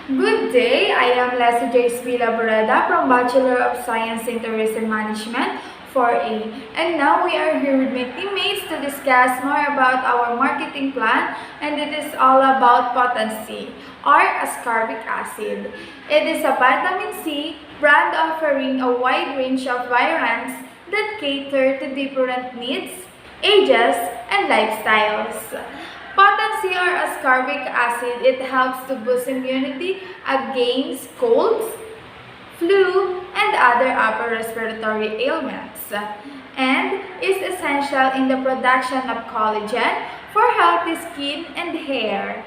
Good day, I am Lezlie Joyce Laboreda from Bachelor of Science in Tourism Management 4A. And now we are here with my teammates to discuss more about our marketing plan, and it is all about potency or ascorbic acid. It is a vitamin C brand offering a wide range of variants that cater to different needs, ages, and lifestyles. Potency or ascorbic acid, it helps to boost immunity against colds, flu, and other upper respiratory ailments, and is essential in the production of collagen for healthy skin and hair.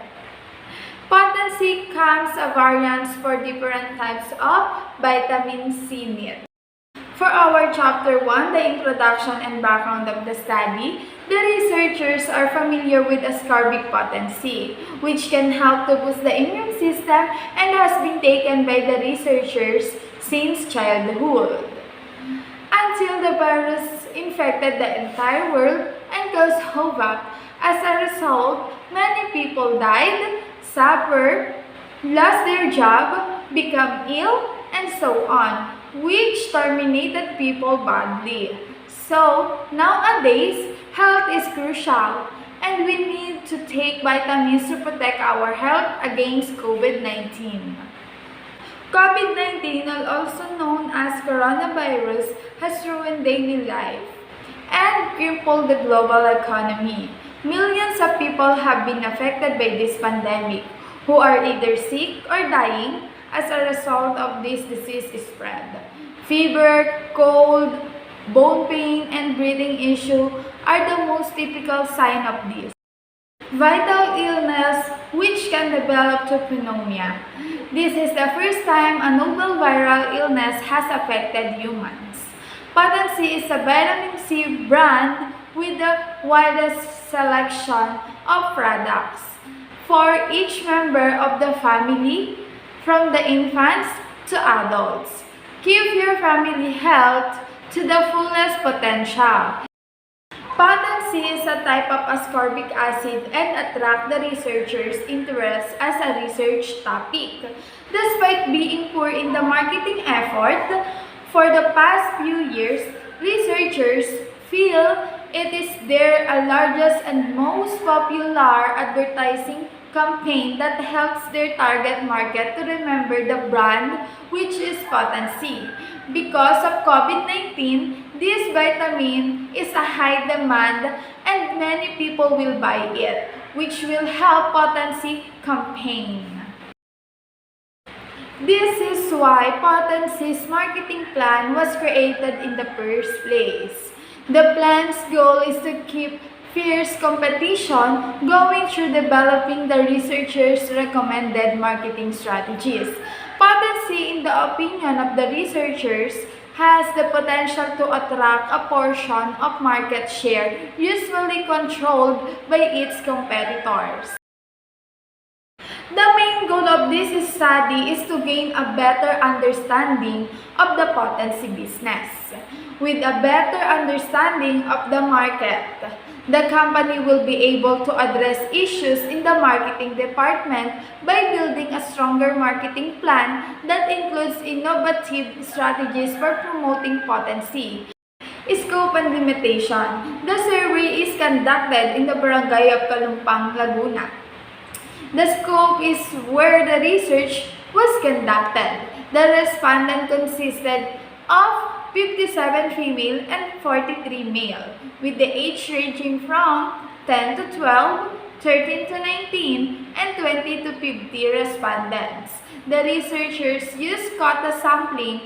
Potency comes a variants for different types of vitamin C needs. For our Chapter 1, the introduction and background of the study, the researchers are familiar with ascorbic potency, which can help to boost the immune system and has been taken by the researchers since childhood. Until the virus infected the entire world and caused havoc. As a result, many people died, suffered, lost their job, become ill, and so on, which terminated people badly. So, nowadays, health is crucial, and we need to take vitamins to protect our health against COVID-19. COVID-19, also known as coronavirus, has ruined daily life and crippled the global economy. Millions of people have been affected by this pandemic, who are either sick or dying as a result of this disease spread. Fever, cold, bone pain, and breathing issue are the most typical sign of this. Vital illness, which can develop to pneumonia. This is the first time a novel viral illness has affected humans. Potency is a vitamin C brand with the widest selection of products for each member of the family, from the infants to adults. Keep your family health to the fullest potential. Potency is a type of ascorbic acid and attract the researchers' interest as a research topic. Despite being poor in the marketing effort, for the past few years, researchers feel it is their largest and most popular advertising campaign that helps their target market to remember the brand, which is Potency. Because of COVID-19, this vitamin is a high demand and many people will buy it, which will help Potency campaign. This is why Potency's marketing plan was created in the first place. The plan's goal is to keep fierce competition going through developing the researchers' recommended marketing strategies. Potency, in the opinion of the researchers, has the potential to attract a portion of market share usually controlled by its competitors. The main goal of this study is to gain a better understanding of the Potency business. With a better understanding of the market, the company will be able to address issues in the marketing department by building a stronger marketing plan that includes innovative strategies for promoting Potency. Scope and limitation. The survey is conducted in the barangay of Kalumpang, Laguna. The scope is where the research was conducted. The respondent consisted of 57 female and 43 male, with the age ranging from 10 to 12, 13 to 19, and 20 to 50 respondents. The researchers used quota sampling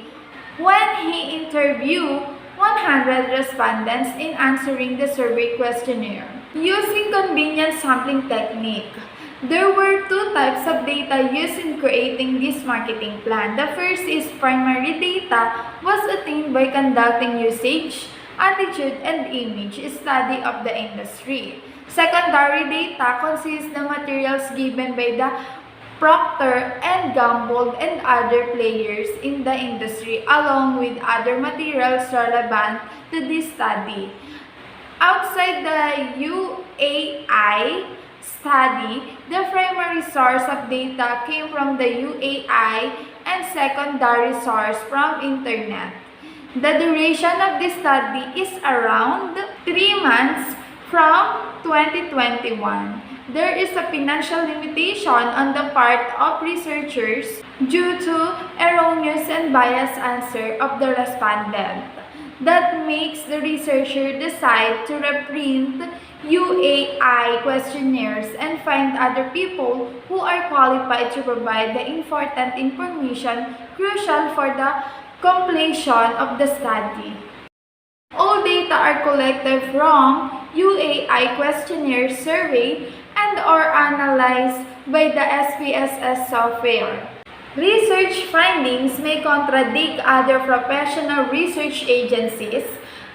when he interviewed 100 respondents in answering the survey questionnaire. Using convenient sampling technique, there were two types of data used in creating this marketing plan. The first is primary data was attained by conducting usage, attitude, and image study of the industry. Secondary data consists the materials given by the Procter and Gamble and other players in the industry along with other materials relevant to this study. Outside the UAI, study, the primary source of data came from the UAI and secondary source from internet. The duration of the study is around 3 months from 2021. There is a financial limitation on the part of researchers due to erroneous and biased answer of the respondent. That makes the researcher decide to reprint UAI questionnaires and find other people who are qualified to provide the important information crucial for the completion of the study. All data are collected from UAI questionnaire survey and or analyzed by the SPSS software. Research findings may contradict other professional research agencies,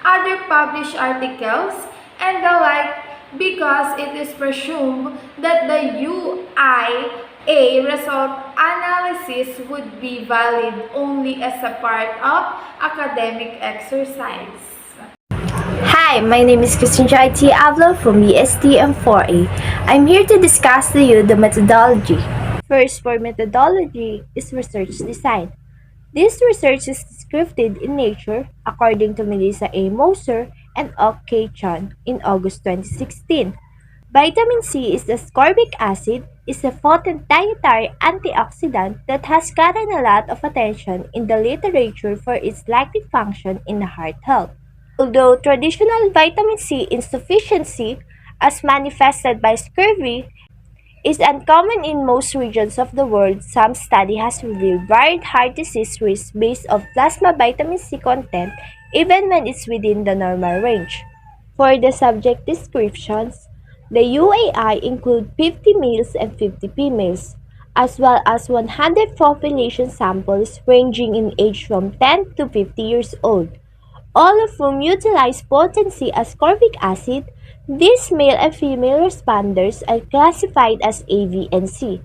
other published articles, and the like because it is presumed that the UIA result analysis would be valid only as a part of academic exercise. Hi, my name is Christian Abla from BST and 4A. I'm here to discuss to you the methodology. First, for methodology is research design. This research is described in Nature according to Melissa A. Moser and Ok K. Chan in August 2016. Vitamin C is the ascorbic acid is a potent dietary antioxidant that has gotten a lot of attention in the literature for its likely function in heart health. Although traditional vitamin C insufficiency, as manifested by scurvy, is uncommon in most regions of the world, some study has revealed varied heart disease risk based on plasma vitamin C content even when it's within the normal range. For the subject descriptions, the UAI include 50 males and 50 females, as well as 100 population samples ranging in age from 10 to 50 years old, all of whom utilize potency ascorbic acid. These male and female responders are classified as A, B, and C.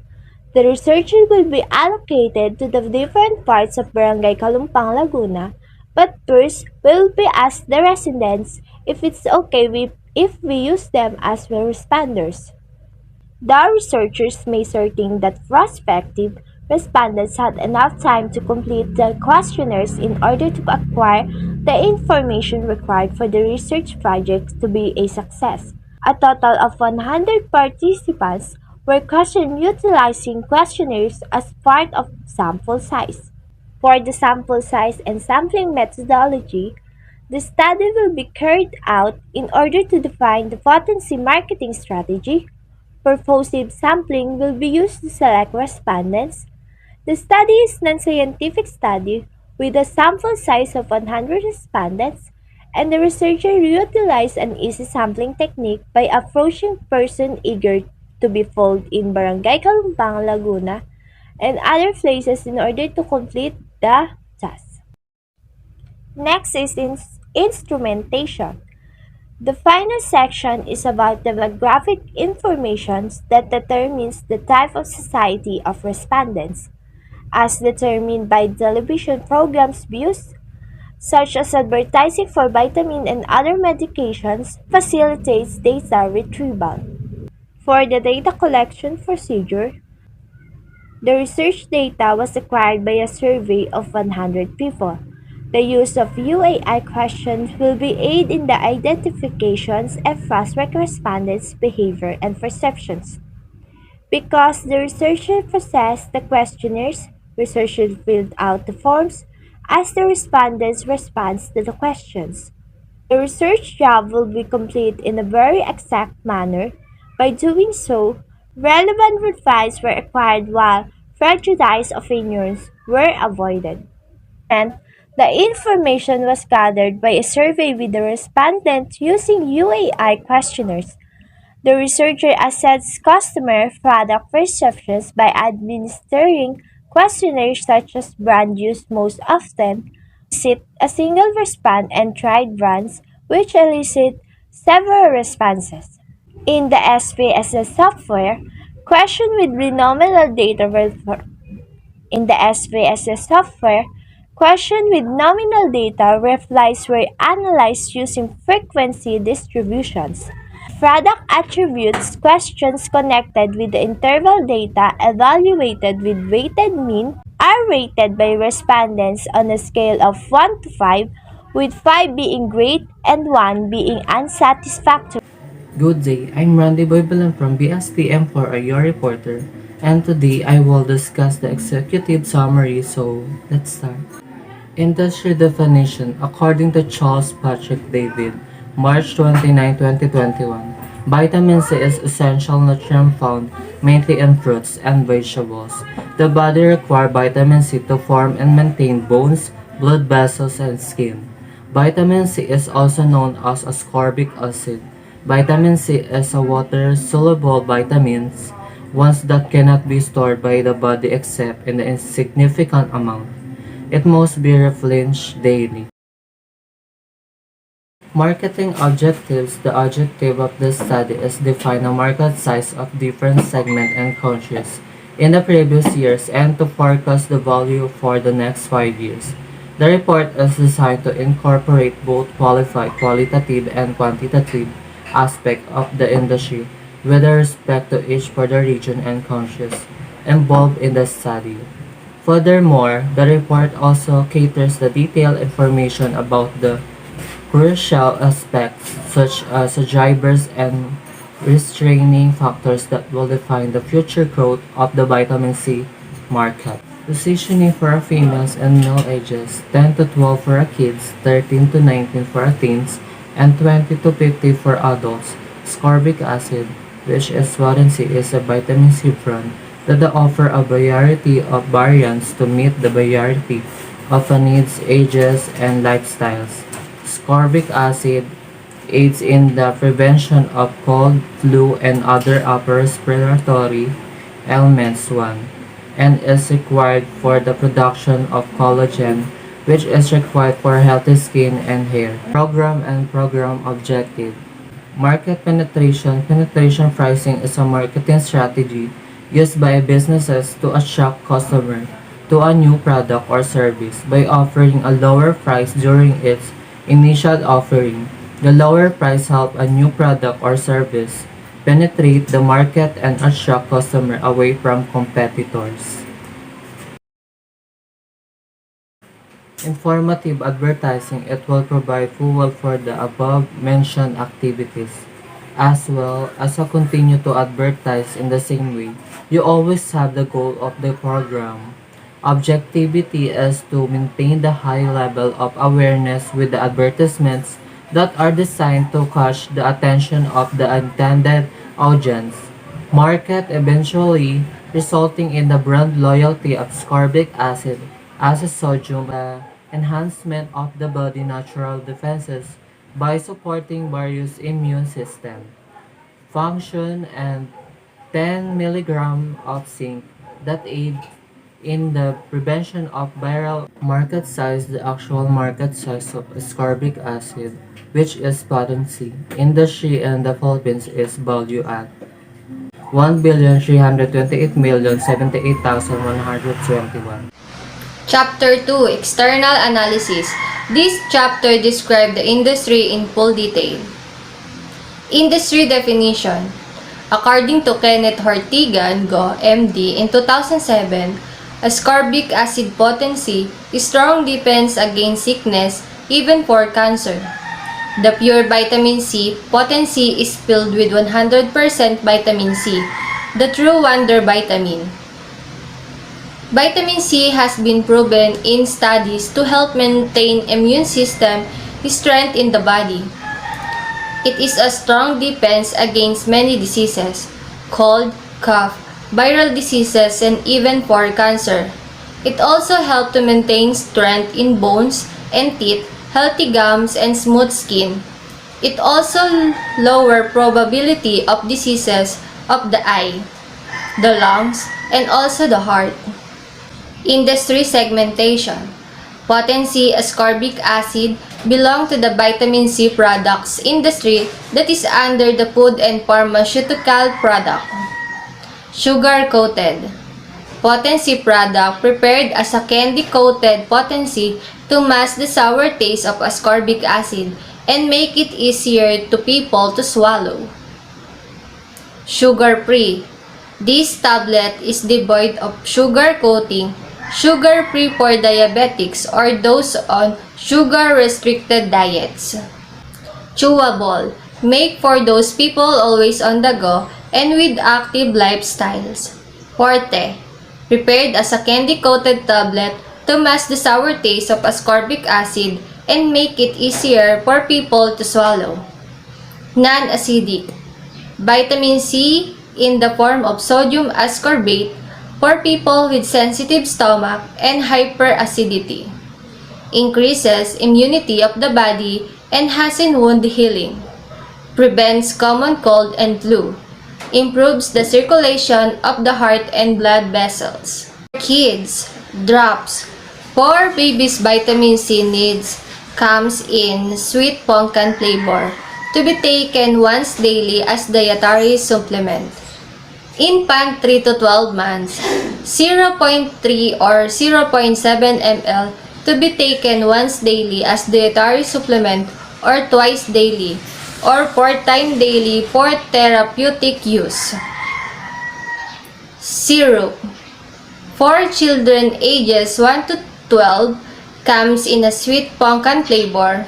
The researcher will be allocated to the different parts of Barangay Kalumpang, Laguna, but first we will be asked the residents if it's okay if we use them as responders. The researchers may certain that prospective respondents had enough time to complete the questionnaires in order to acquire the information required for the research project to be a success. A total of 100 participants were questioned utilizing questionnaires as part of sample size. For the sample size and sampling methodology, the study will be carried out in order to define the potency marketing strategy. Purposive sampling will be used to select respondents. The study is non-scientific study with a sample size of 100 respondents, and the researcher utilized an easy sampling technique by approaching persons eager to be followed in Barangay Kalumpang, Laguna, and other places in order to complete the task. Next is instrumentation. The final section is about demographic information that determines the type of society of respondents, as determined by television programs views, such as advertising for vitamin and other medications, facilitates data retrieval. For the data collection procedure, the research data was acquired by a survey of 100 people. The use of UAI questions will be aid in the identifications and fast-track respondents' behavior and perceptions. Because the researcher processed the questionnaires, researchers filled out the forms as the respondents' response to the questions. The research job will be complete in a very exact manner. By doing so, relevant advice were acquired while prejudiced opinions were avoided. And the information was gathered by a survey with the respondents using UAI questionnaires. The researcher assesses customer product perceptions by administering questionnaires such as brand used most often, elicit a single response, and tried brands, which elicit several responses. In the SPSS software, questions with nominal data were in the SPSS software, questions with nominal data replies were analyzed using frequency distributions. Product attributes questions connected with the interval data evaluated with weighted mean are rated by respondents on a scale of 1 to 5, with 5 being great and 1 being unsatisfactory. Good day, I'm Boy Belen from BSTM4, your reporter, and today I will discuss the executive summary, so let's start. Industry definition according to Charles Patrick David, March 29, 2021. Vitamin C is essential nutrient found mainly in fruits and vegetables. The body requires vitamin C to form and maintain bones, blood vessels, and skin. Vitamin C is also known as ascorbic acid. Vitamin C is a water-soluble vitamin, ones that cannot be stored by the body except in an insignificant amount. It must be replenished daily. Marketing objectives. The objective of this study is define a market size of different segments and countries in the previous years and to forecast the value for the next 5 years. The report is designed to incorporate both qualitative and quantitative aspects of the industry with respect to each for the region and countries involved in the study. Furthermore, the report also caters the detailed information about the crucial aspects such as the drivers and restraining factors that will define the future growth of the vitamin C market. Positioning for females and male ages 10 to 12 for kids, 13 to 19 for teens, and 20 to 50 for adults. Ascorbic acid, which is potency, is a vitamin C brand that offer a variety of variants to meet the variety of needs, ages, and lifestyles. Ascorbic acid aids in the prevention of cold, flu, and other upper respiratory ailments 1, and is required for the production of collagen, which is required for healthy skin and hair. Program and program objective. Market penetration. Penetration pricing is a marketing strategy used by businesses to attract customers to a new product or service by offering a lower price during its initial offering. The lower price helps a new product or service penetrate the market and attract customers away from competitors. Informative advertising. It will provide fuel for the above-mentioned activities, as well as continue to advertise in the same way. You always have the goal of the program. Objectivity is to maintain the high level of awareness with the advertisements that are designed to catch the attention of the intended audience. Market eventually resulting in the brand loyalty of ascorbic acid as a sodium enhancement of the body natural defenses by supporting various immune system function and 10 milligram of zinc that aid in the prevention of viral market size. The actual market size of ascorbic acid, which is potency industry in the Philippines, is valued at 1,328,078,121. Chapter 2, External Analysis. This chapter describes the industry in full detail. Industry definition. According to Kenneth Hortigan, Go, MD, in 2007, ascorbic acid potency strong defense against sickness, even for cancer. The pure vitamin C potency is filled with 100% vitamin C, the true wonder vitamin. Vitamin C has been proven in studies to help maintain immune system strength in the body. It is a strong defense against many diseases, cold, cough, viral diseases, and even for cancer. It also helps to maintain strength in bones and teeth, healthy gums, and smooth skin. It also lower probability of diseases of the eye, the lungs, and also the heart. Industry segmentation. Potency ascorbic acid belong to the vitamin C products industry that is under the food and pharmaceutical product. Sugar-coated. Potency product prepared as a candy-coated potency to mask the sour taste of ascorbic acid and make it easier to people to swallow. Sugar-free. This tablet is devoid of sugar coating, sugar-free for diabetics or those on sugar-restricted diets. Chewable. Make for those people always on the go and with active lifestyles. Forte. Prepared as a candy-coated tablet to mask the sour taste of ascorbic acid and make it easier for people to swallow. Non-acidic. Vitamin C in the form of sodium ascorbate for people with sensitive stomach and hyperacidity. Increases immunity of the body and has in wound healing. Prevents common cold and flu. Improves the circulation of the heart and blood vessels. Kids, drops. For babies, vitamin C needs comes in sweet pumpkin flavor to be taken once daily as dietary supplement. Infant 3 to 12 months, 0.3 or 0.7 ml to be taken once daily as dietary supplement or twice daily or 4 times daily for therapeutic use. Syrup. For children ages 1 to 12 comes in a sweet pumpkin flavor.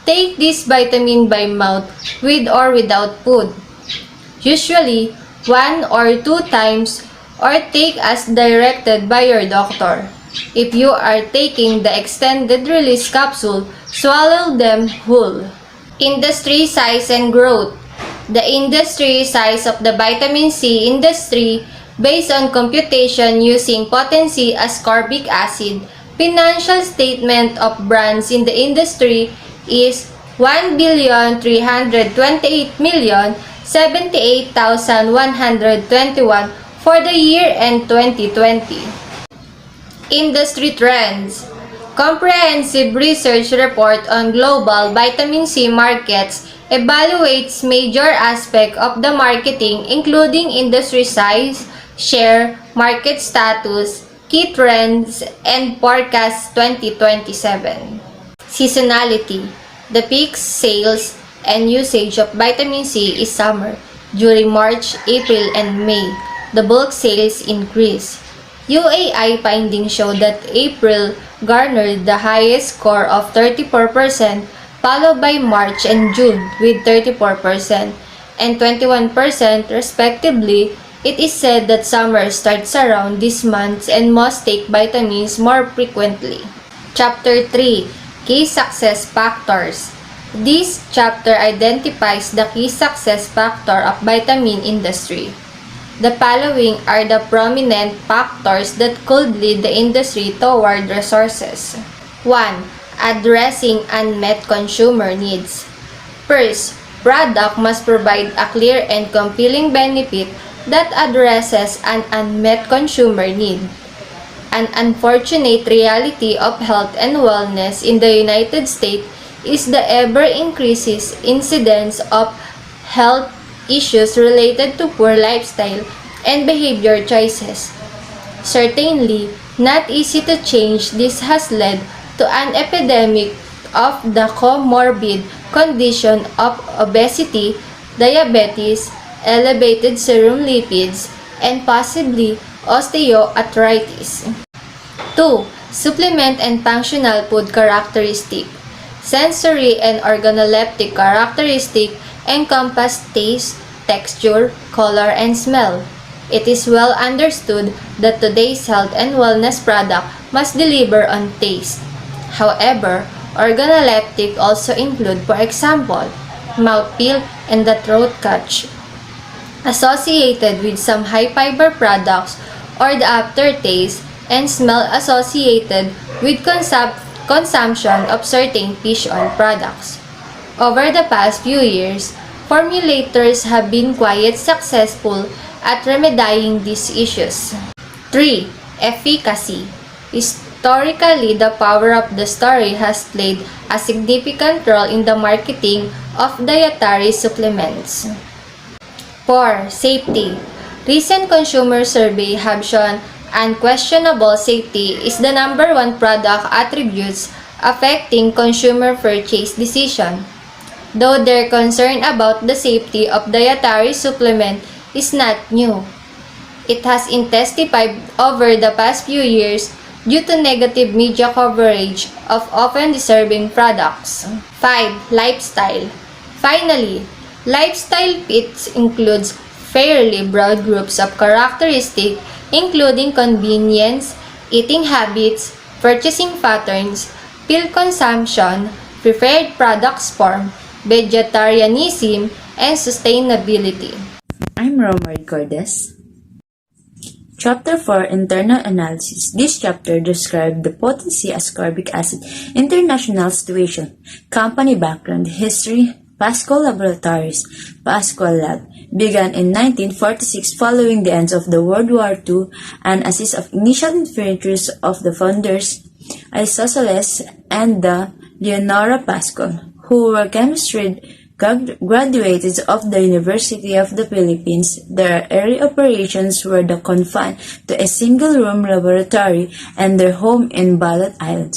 Take this vitamin by mouth with or without food. Usually 1 or 2 times or take as directed by your doctor. If you are taking the extended release capsule, swallow them whole. Industry size and growth. The industry size of the vitamin C industry based on computation using potency ascorbic acid, financial statement of brands in the industry is 1,328,078,121 for the year end 2020. Industry trends. Comprehensive research report on global vitamin C markets evaluates major aspects of the marketing including industry size, share, market status, key trends, and forecast 2027. Seasonality. The peak sales and usage of vitamin C is summer. During March, April, and May, the bulk sales increase. UAI findings show that April garnered the highest score of 34%, followed by March and June with 34% and 21% respectively. It is said that summer starts around these months and must take vitamins more frequently. Chapter 3. Key Success Factors. This chapter identifies the key success factor of vitamin industry. The following are the prominent factors that could lead the industry toward resources. 1. Addressing unmet consumer needs. First, product must provide a clear and compelling benefit that addresses an unmet consumer need. An unfortunate reality of health and wellness in the United States is the ever-increasing incidence of health issues related to poor lifestyle and behavior choices. Certainly, not easy to change, this has led to an epidemic of the comorbid condition of obesity, diabetes, elevated serum lipids, and possibly osteoarthritis. 2. Supplement and functional food characteristic. Sensory and organoleptic characteristic encompass taste, texture, color, and smell. It is well understood that today's health and wellness product must deliver on taste. However, organoleptic also include, for example, mouthfeel and the throat catch, associated with some high-fiber products, or the aftertaste and smell associated with consumption of certain fish oil products. Over the past few years, formulators have been quite successful at remedying these issues. 3. Efficacy. Historically, the power of the story has played a significant role in the marketing of dietary supplements. 4. Safety. Recent consumer surveys have shown unquestionable safety is the number one product attributes affecting consumer purchase decision. Though their concern about the safety of dietary supplement is not new. It has intensified over the past few years due to negative media coverage of often disturbing products. 5. Lifestyle. Finally, lifestyle fits includes fairly broad groups of characteristics including convenience, eating habits, purchasing patterns, pill consumption, preferred products form, vegetarianism, and sustainability. I'm Romarie Cordez. Chapter 4 Internal Analysis. This chapter describes the potency ascorbic acid international situation, company background, history. Pascual Laboratories, Pascual Lab, began in 1946 following the end of the World War II and assist of initial inventors of the founders, Isosceles and the Leonora Pascual, who were chemistry graduates of the University of the Philippines. Their early operations were confined to a single-room laboratory and their home in Balat Island,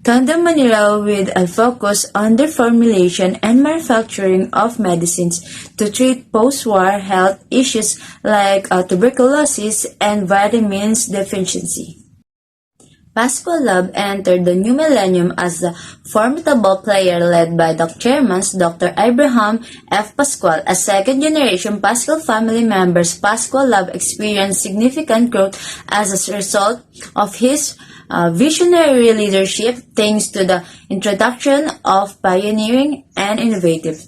Tondo, Manila, with a focus on the formulation and manufacturing of medicines to treat post-war health issues like tuberculosis and vitamins deficiency. Pascual Lab entered the new millennium as a formidable player led by the chairman, Dr. Abraham F. Pascual. As second-generation Pascual family members, Pascual Lab experienced significant growth as a result of his visionary leadership, thanks to the introduction of pioneering and innovative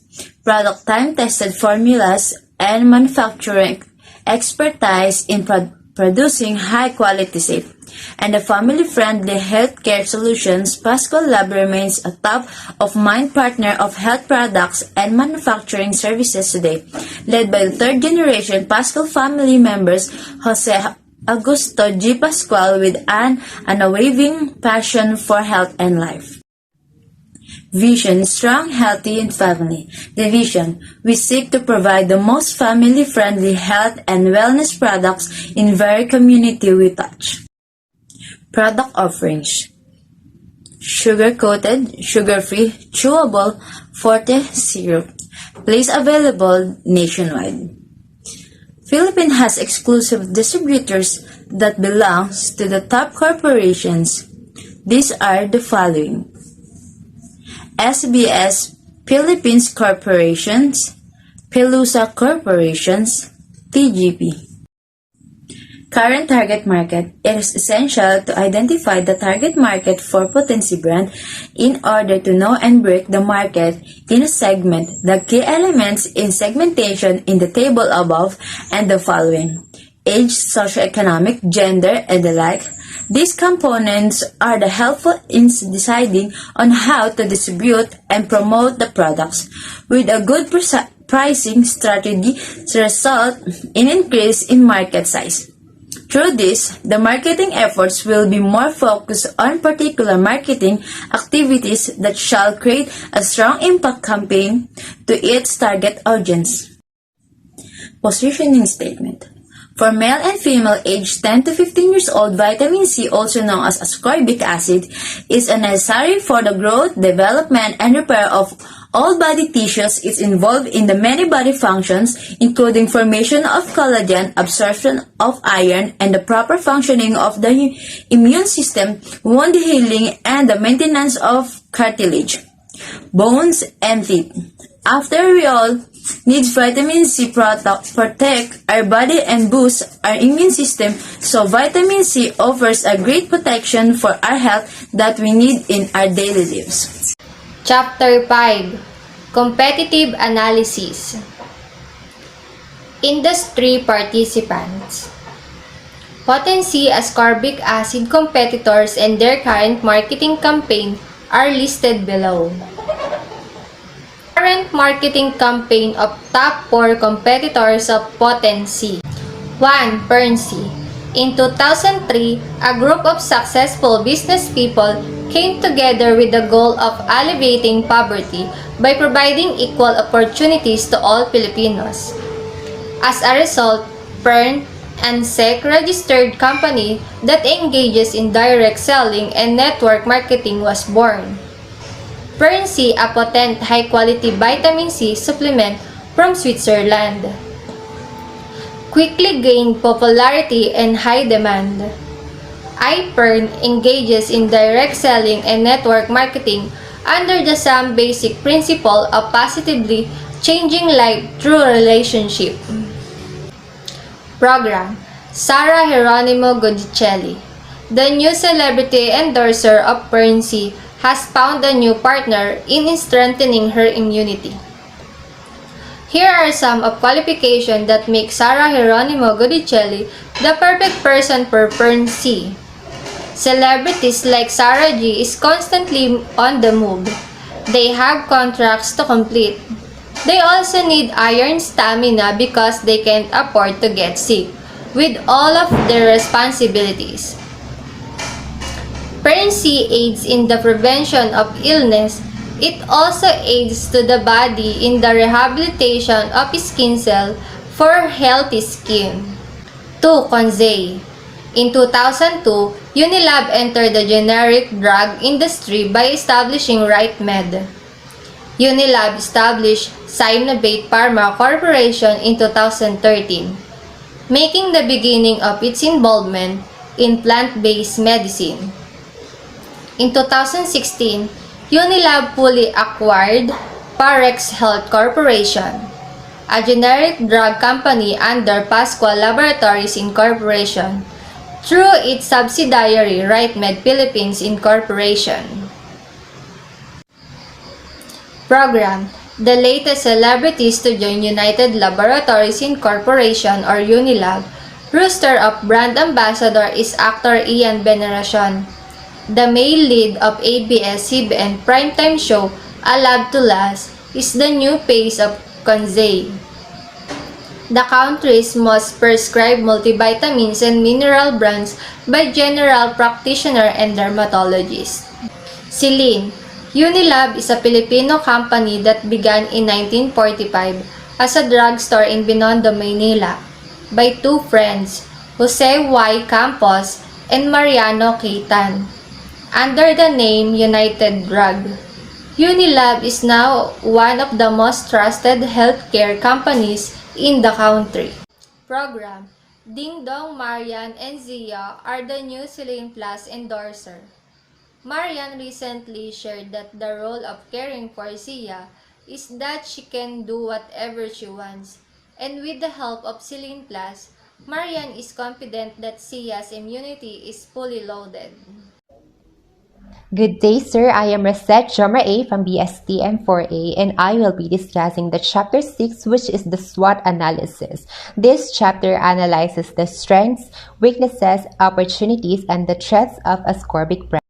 product time-tested formulas and manufacturing expertise in producing high-quality, safe, and a family-friendly healthcare solutions. Pascual Lab remains a top-of-mind partner of health products and manufacturing services today, led by the third-generation Pascual family members, Jose Augusto G. Pascual, with an unwavering passion for health and life. Vision: strong, healthy, and family. The vision: we seek to provide the most family-friendly health and wellness products in every community we touch. Product offerings: sugar-coated, sugar-free, chewable, forte syrup. Place available nationwide. Philippines has exclusive distributors that belongs to the top corporations. These are the following: SBS Philippines Corporations, Pelusa Corporations, TGP. Current target market. It is essential to identify the target market for potency brand in order to know and break the market in a segment. The key elements in segmentation in the table above and the following: age, socioeconomic, gender, and the like. These components are the helpful in deciding on how to distribute and promote the products. With a good pricing strategy, result in increase in market size. Through this, the marketing efforts will be more focused on particular marketing activities that shall create a strong impact campaign to its target audience. Positioning statement. For male and female aged 10 to 15 years old, vitamin C, also known as ascorbic acid, is necessary for the growth, development, and repair of all body tissues. Is involved in the many body functions, including formation of collagen, absorption of iron, and the proper functioning of the immune system, wound healing, and the maintenance of cartilage, bones, and teeth. After we all need vitamin C protect our body and boost our immune system, so vitamin C offers a great protection for our health that we need in our daily lives. Chapter 5 Competitive Analysis. Industry Participants. Potency ascorbic acid competitors and their current marketing campaign are listed below. Current marketing campaign of top 4 competitors of Potency. 1. Perncy. In 2003, a group of successful business people came together with the goal of alleviating poverty by providing equal opportunities to all Filipinos. As a result, Pern and SEC registered company that engages in direct selling and network marketing was born. Perncy, a potent high-quality vitamin C supplement from Switzerland. quickly gained popularity and high demand. iPern engages in direct selling and network marketing under the same basic principle of positively changing life through relationship. Program: Sarah Geronimo Godicelli, the new celebrity endorser of Perncy, has found a new partner in strengthening her immunity. Here are some of qualifications that make Sarah Geronimo Godicelli the perfect person for Perncy. Celebrities like Sarah G is constantly on the move. They have contracts to complete. They also need iron stamina because they can't afford to get sick with all of their responsibilities. Pregnancy aids in the prevention of illness. It also aids to the body in the rehabilitation of skin cells for healthy skin. 2. Conzay. In 2002, Unilab entered the generic drug industry by establishing RightMed. Unilab established Sinovate Pharma Corporation in 2013, making the beginning of its involvement in plant-based medicine. In 2016, Unilab fully acquired Parex Health Corporation, a generic drug company under Pascual Laboratories Incorporation, through its subsidiary RightMed Philippines Incorporation. Program: the latest celebrities to join United Laboratories Incorporation or Unilab. Roster of brand ambassador is actor Ian Veneracion. The male lead of ABS-CBN primetime show A Lab to Last is the new face of Conzay, the country's most prescribed multivitamins and mineral brands by general practitioner and dermatologists. Celine. Unilab is a Filipino company that began in 1945 as a drugstore in Binondo, Manila by two friends, Jose Y. Campos and Mariano K. Tan, under the name United Drug. Unilab is now one of the most trusted healthcare companies in the country. Program: Ding Dong, Marian, and Zia are the new Celine Plus endorser. Marian recently shared that the role of caring for Zia is that she can do whatever she wants, and with the help of Celine Plus, Marian is confident that Zia's immunity is fully loaded. Good day, sir. I am Ruset jhomar from BSTM4A, and I will be discussing the Chapter 6, which is the SWOT analysis. This chapter analyzes the strengths, weaknesses, opportunities, and the threats of ascorbic brand.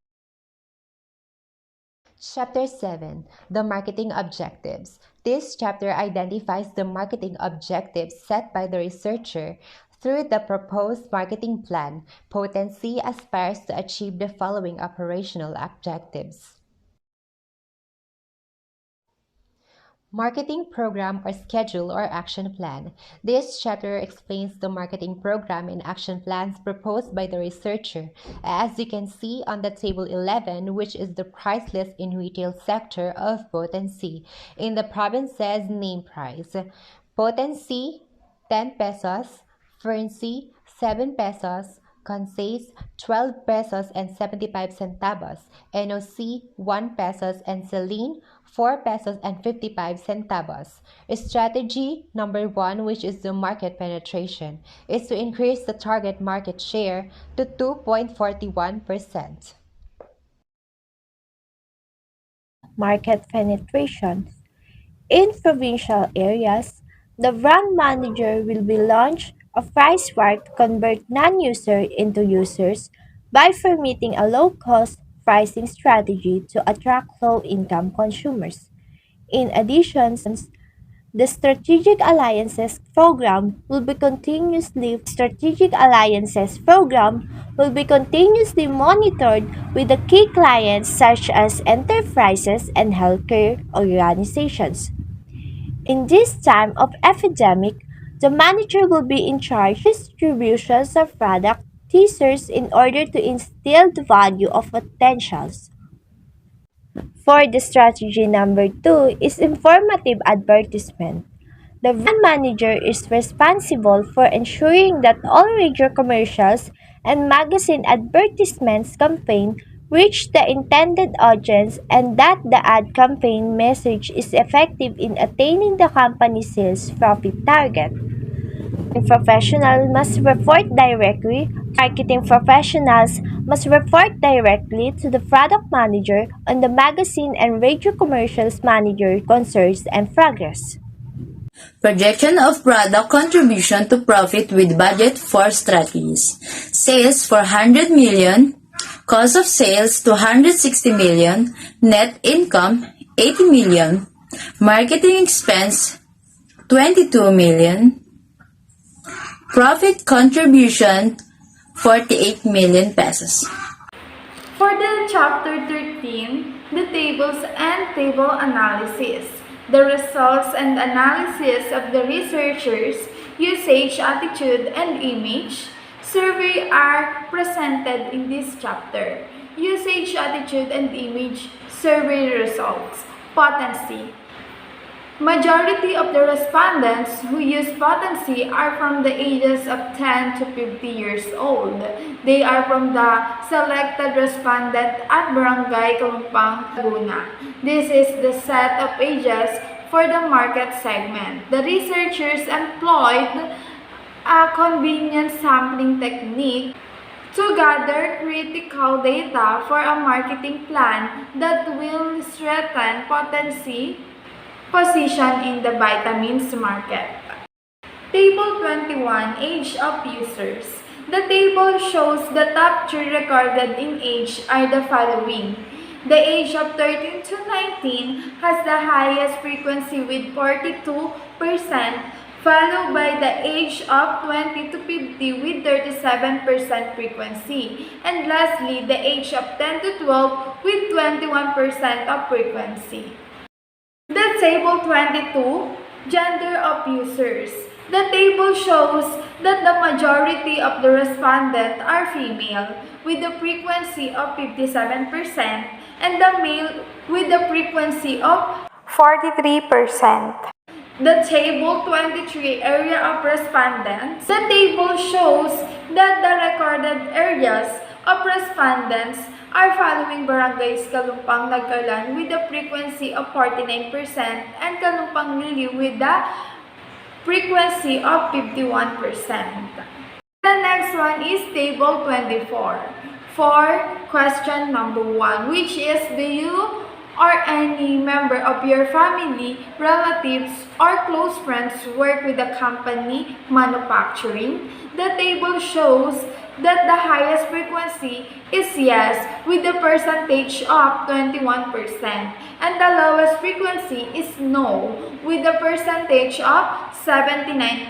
Chapter 7, the marketing objectives. This chapter identifies the marketing objectives set by the researcher. Through the proposed marketing plan, Potency aspires to achieve the following operational objectives. Marketing program or schedule or action plan. This chapter explains the marketing program and action plans proposed by the researcher. As you can see on the table 11, which is the price list in retail sector of Potency. In the province's name price, Potency 10 pesos, Ferncy 7 pesos, Concise 12 pesos and 75 centavos, NOC 1 pesos and Celine 4 pesos and 55 centavos. Strategy number 1, which is the market penetration, is to increase the target market share to 2.41%. Market penetration. In provincial areas, the brand manager will be launched a price war to convert non-users into users by permitting a low-cost pricing strategy to attract low-income consumers. In addition, the strategic alliances program will be continuously monitored with the key clients such as enterprises and healthcare organizations. In this time of epidemic, the manager will be in charge of distributions of product teasers in order to instill the value of potentials. For the strategy number 2 is informative advertisement. The brand manager is responsible for ensuring that all radio commercials and magazine advertisements campaign reach the intended audience and that the ad campaign message is effective in attaining the company's sales profit target. Professional must report directly. Marketing professionals must report directly to the product manager on the magazine and radio commercials manager concerns and progress. Projection of product contribution to profit with budget for strategies. Sales for 100 million, cost of sales 260 million, net income 80 million, marketing expense 22 million, profit contribution 48 million pesos. For the chapter 13, the tables and table analysis, the results and analysis of the researchers' usage, attitude, and image survey are presented in this chapter. Usage, attitude, and image survey results. Potency. Majority of the respondents who use potency are from the ages of 10 to 50 years old. They are from the selected respondent at Barangay Kalumpang, Laguna. This is the set of ages for the market segment. The researchers employed a convenient sampling technique to gather critical data for a marketing plan that will strengthen potency position in the vitamins market. Table 21, Age of Users. The table shows the top 3 recorded in age are the following. The age of 13 to 19 has the highest frequency with 42%, followed by the age of 20 to 50 with 37% frequency, and lastly, the age of 10 to 12 with 21% of frequency. The table 22, Gender of Users. The table shows that the majority of the respondents are female with a frequency of 57% and the male with a frequency of 43%. The table 23, Area of Respondents. The table shows that the recorded areas of respondents are following barangays Kalumpang, Nagcarlan with a frequency of 49% and Kalumpang Lili with a frequency of 51%. The next one is table 24 for question number 1, which is, do you or any member of your family, relatives, or close friends work with the company manufacturing? The table shows that the highest frequency is yes with the percentage of 21% and the lowest frequency is no with the percentage of 79%.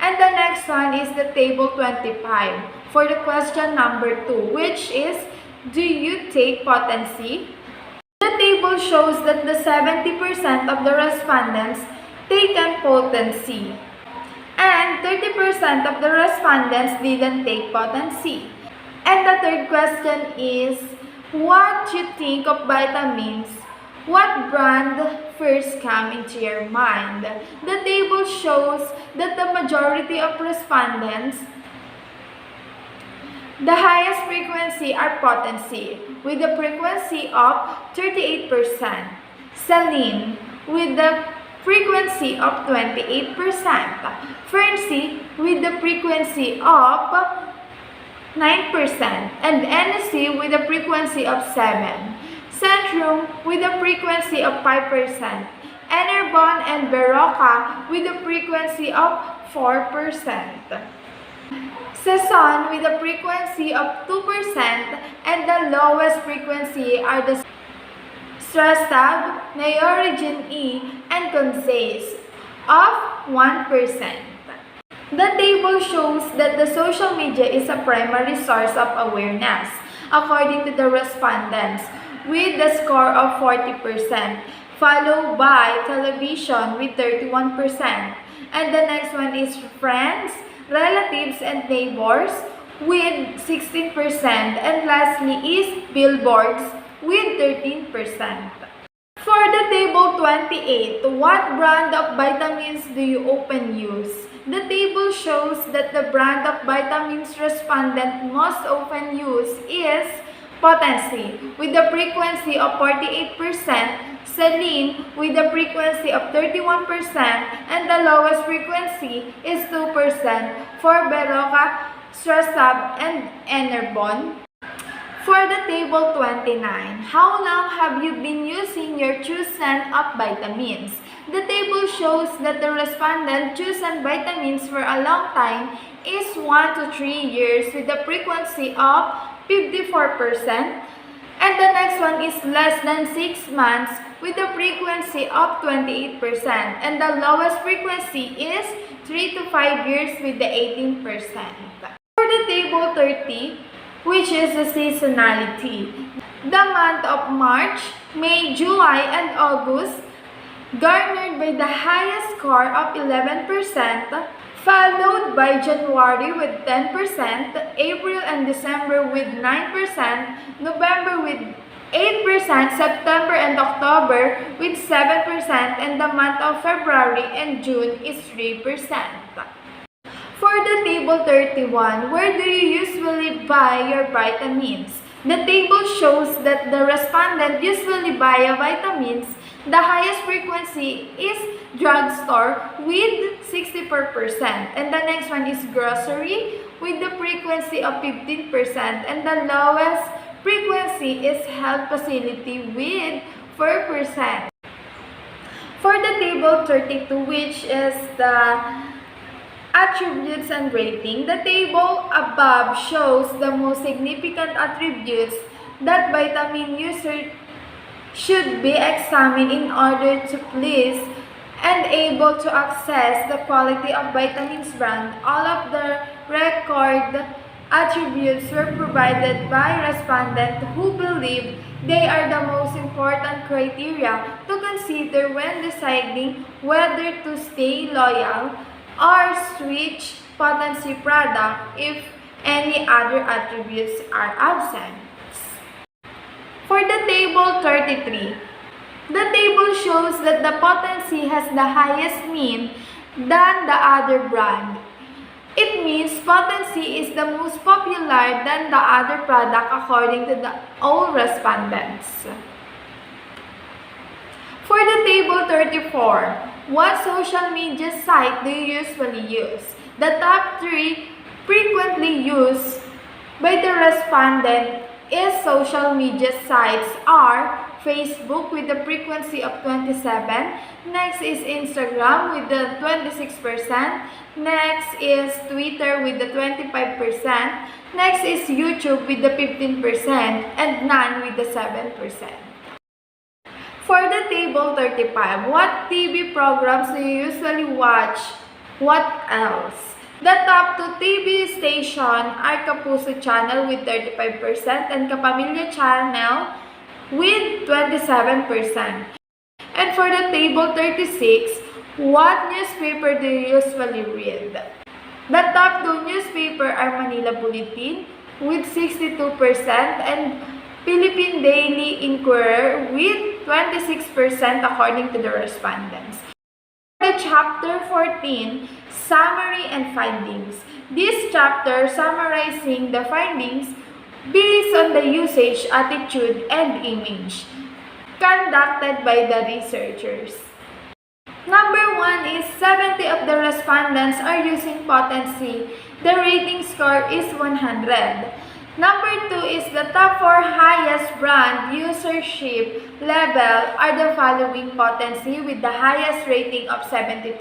And the next one is the table 25 for the question number 2, which is, do you take potency? The table shows that the 70% of the respondents taken potency and 30% of the respondents didn't take potency. And the third question is, what you think of vitamins? What brand first come into your mind? The table shows that the majority of respondents, the highest frequency are potency with a frequency of 38%, saline with the frequency of 28%, Fernsey with the frequency of 9%, and NSC with a frequency of 7%, Centrum with a frequency of 5%, Enerbon and Veroca with a frequency of 4%. Saison with a frequency of 2% and the lowest frequency are the Strastab, Neoregen E, and Consace of 1%. The table shows that the social media is a primary source of awareness, according to the respondents, with the score of 40%, followed by television with 31%. And the next one is friends, relatives, and neighbors with 16%, and lastly is billboards with 13%. For the table 28, what brand of vitamins do you often use? The table shows that the brand of vitamins respondent most often use is potency with a frequency of 48%, saline with a frequency of 31%, and the lowest frequency is 2% for Berocca, Strastab, and Enerbon. For the table 29, how long have you been using your chosen of vitamins? The table shows that the respondent chosen vitamins for a long time is 1 to 3 years with a frequency of 54%, and the next one is less than 6 months with a frequency of 28%, and the lowest frequency is 3 to 5 years with the 18%. For the table 30, which is the seasonality, the month of March, May, July, and August garnered by the highest score of 11%, followed by January with 10%, April and December with 9%, November with 8%, September and October with 7%, and the month of February and June is 3%. For the table 31, where do you usually buy your vitamins? The table shows that the respondent usually buy vitamins. The highest frequency is drugstore with 64%, and the next one is grocery with the frequency of 15%, and the lowest frequency is health facility with 4%. For the table 32, which is the attributes and rating, the table above shows the most significant attributes that vitamin user should be examined in order to please and able to access the quality of vitamins brand. All of the record attributes were provided by respondents who believe they are the most important criteria to consider when deciding whether to stay loyal or switch potency product if any other attributes are absent. For the table 33, the table shows that the potency has the highest mean than the other brand. It means potency is the most popular than the other product according to all respondents. For the table 34, what social media site do you usually use? The top 3 frequently used by the respondent is social media sites are Facebook with the frequency of 27, next is Instagram with the 26%, next is Twitter with the 25%, next is YouTube with the 15%, and none with the 7%. For the table 35, what TV programs do you usually watch? What else? The top 2 TV stations are Kapuso Channel with 35% and Kapamilya Channel with 27%. And for the table 36, what newspaper do you usually read? The top 2 newspapers are Manila Bulletin with 62% and Philippine Daily Inquirer with 26% according to the respondents. For the chapter 14, Summary and Findings. This chapter summarizing the findings based on the usage, attitude, and image conducted by the researchers. Number 1 is 70 of the respondents are using potency. The rating score is 100. Number 2 is the top 4 highest brand usership level are the following potency with the highest rating of 72%,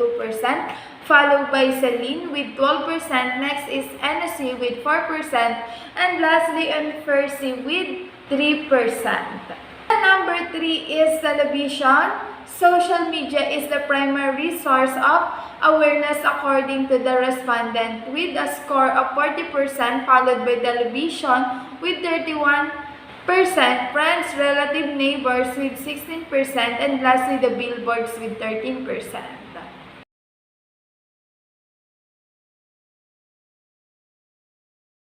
followed by Celine with 12%, next is NSC with 4%, and Lezlie and Percy with 3%. Number 3 is television. Social media is the primary source of awareness according to the respondent with a score of 40%, followed by television with 31%, friends, relative, neighbors with 16%, and lastly the billboards with 13%.